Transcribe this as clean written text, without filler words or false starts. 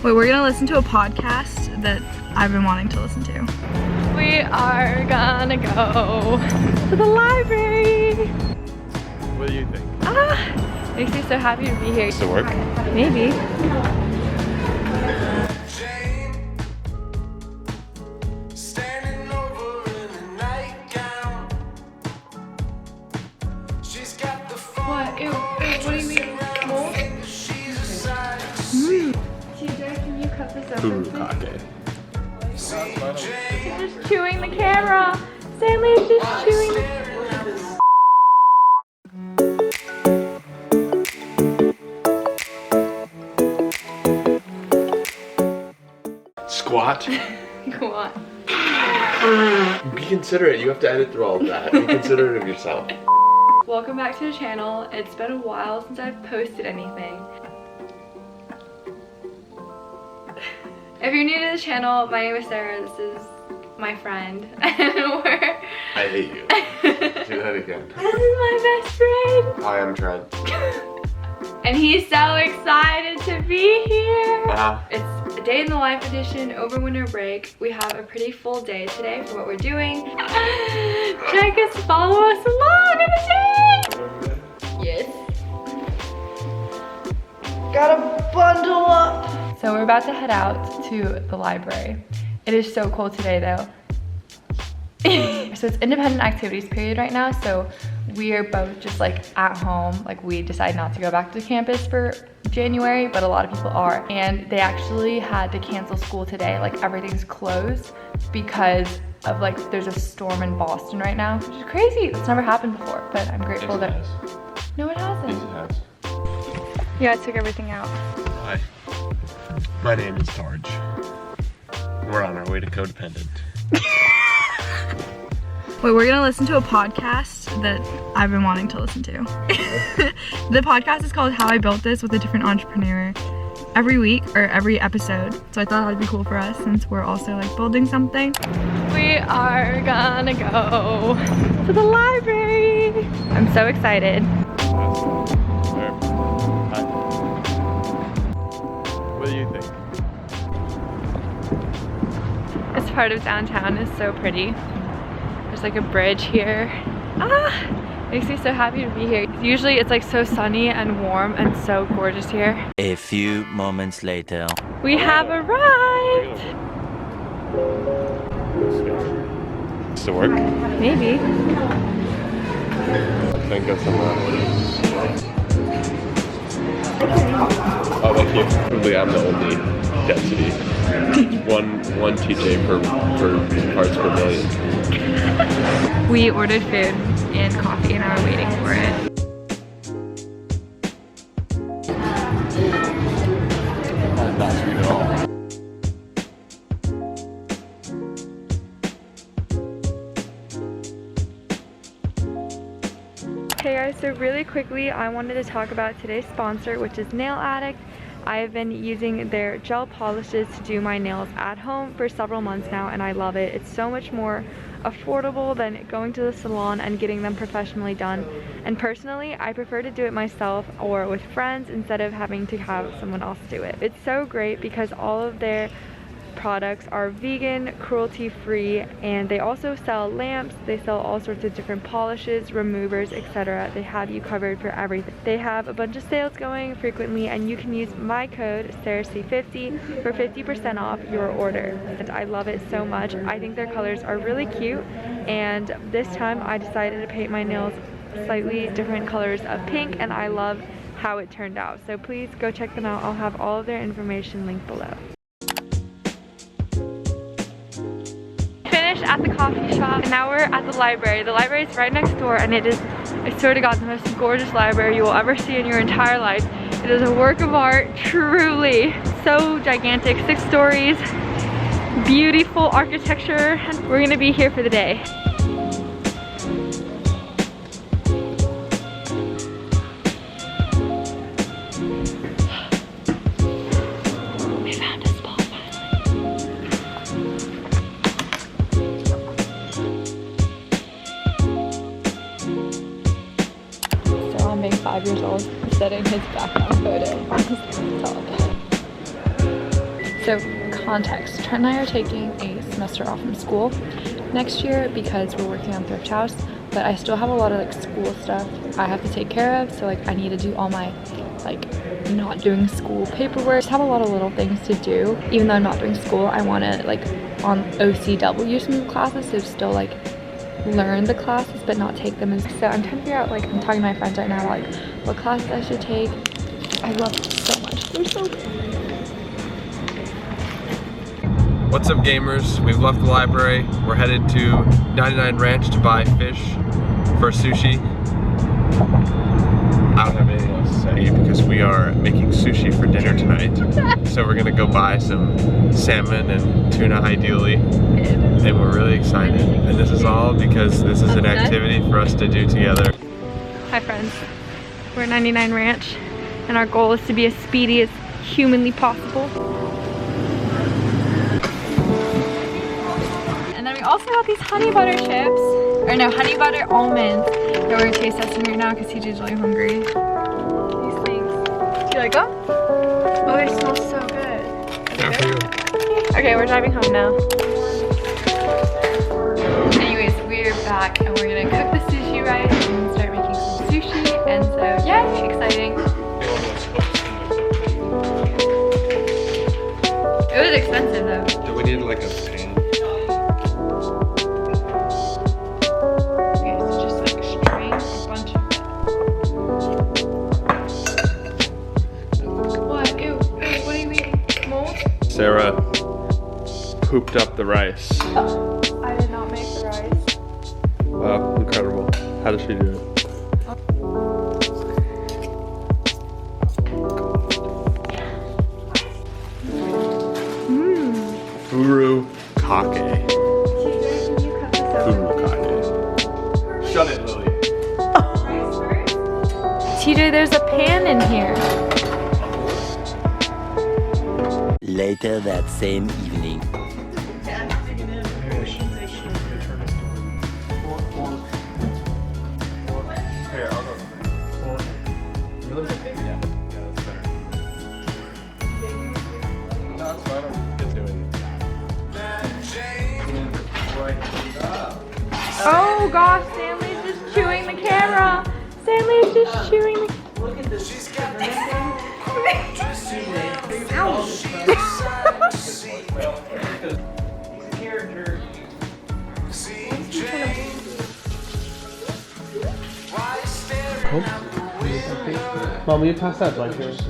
Wait, we're gonna listen to a podcast that I've been wanting to listen to. We are gonna go to the library. What do you think? Makes me so happy to be here. Does it work? Maybe. What? Ew, what do you mean? Mold? TJ, can you cut this open, please? She's just chewing the camera. Stanley is just chewing the camera. Squat. Go on. Be considerate. You have to edit through all of that. Be considerate of yourself. Welcome back to the channel. It's been a while since I've posted anything. If you're new to the channel, my name is Sarah. This is my friend. And we're... I hate you. Do that again. This is my best friend. Hi, I'm Trent. And he's so excited to be here. Uh-huh. It's a day in the life edition over winter break. We have a pretty full day today for what we're doing. Check us, follow us along in the day. Yes. Gotta bundle up. So we're about to head out to the library. It is so cold today though. So it's independent activities period right now, so we are both just like at home. Like we decided not to go back to campus for January, but a lot of people are. And they actually had to cancel school today. Like everything's closed because of like there's a storm in Boston right now, which is crazy. It's never happened before, but I'm grateful that... No, it hasn't. Yes, it has. Yeah, I took everything out. Hi. My name is Tarj. We're on our way to codependent. Wait, we're gonna listen to a podcast that I've been wanting to listen to. The podcast is called How I Built This with a Different Entrepreneur. Every week, or every episode. So I thought that'd be cool for us since we're also like building something. We are gonna go to the library. I'm so excited. Hi. What do you think? This part of downtown is so pretty. There's like a bridge here. Makes me so happy to be here. Usually it's like so sunny and warm and so gorgeous here. A few moments later. We have arrived! Does it work? Maybe. I think that's Oh, thank you. Probably I'm the only density. One TJ per parts per million. We ordered food and coffee and are waiting for it. Not sweet at all. Hey guys, so really quickly I wanted to talk about today's sponsor, which is Nail Addict. I have been using their gel polishes to do my nails at home for several months now and I love it. It's so much more affordable than going to the salon and getting them professionally done. And personally, I prefer to do it myself or with friends instead of having to have someone else do it. It's so great because all of their products are vegan, cruelty-free, and they also sell lamps. They sell all sorts of different polishes, removers, etc. They have you covered for everything. They have a bunch of sales going frequently, and you can use my code SARAHC50 for 50% off your order. And I love it so much. I think their colors are really cute, and this time I decided to paint my nails slightly different colors of pink, and I love how it turned out. So please go check them out. I'll have all of their information linked below. At the coffee shop and now we're at the library. The library is right next door and it is, I swear to God, the most gorgeous library you will ever see in your entire life. It is a work of art, truly. So gigantic, 6 stories, beautiful architecture. We're gonna be here for the day. We found a spot being 5 years old, setting his background photo on his laptop. So context, Trent and I are taking a semester off from school next year because we're working on Thrift House, but I still have a lot of like school stuff I have to take care of. So like I need to do all my like not doing school paperwork. I just have a lot of little things to do. Even though I'm not doing school, I want to like on OCW some of the classes, so still like learn the classes but not take them. And so I'm trying to figure out, like I'm talking to my friends right now about like what classes I should take. I love them so much. They're so good. What's up, gamers? We've left the library. We're headed to 99 Ranch to buy fish for sushi. I don't have anything else to say because we are making sushi for dinner tonight. So we're gonna go buy some salmon and tuna ideally. And we're really excited. And this is all because this is an activity for us to do together. Hi friends, we're at 99 Ranch and our goal is to be as speedy as humanly possible. And then we also got these honey butter chips, or no, honey butter almonds that we're gonna taste testing right now because TJ's really hungry. These things. Do you like them? Oh, they smell so good. Okay, we're driving home now. Anyways, we're back and we're gonna cook the sushi rice and start making some sushi. And so, yeah, exciting. It was expensive though. Do we need like a pan? Okay, so just like strain a bunch of it. What? Ew, what are you eating? Mold? Sarah pooped up the rice. I did not make the rice. Wow, incredible. How did she do it? Furu kake. TJ, can you cut this Furu open? kake. Shut it, Lily. TJ, there's a pan in here. Later that same evening. Here, I'll go. You look at baby. Yeah, that's better. No, it's fine. I'm just doing Oh gosh, Stanley's just chewing the camera. Stanley's just chewing the Look at this. She's got this. Mom, will you pass that blanket?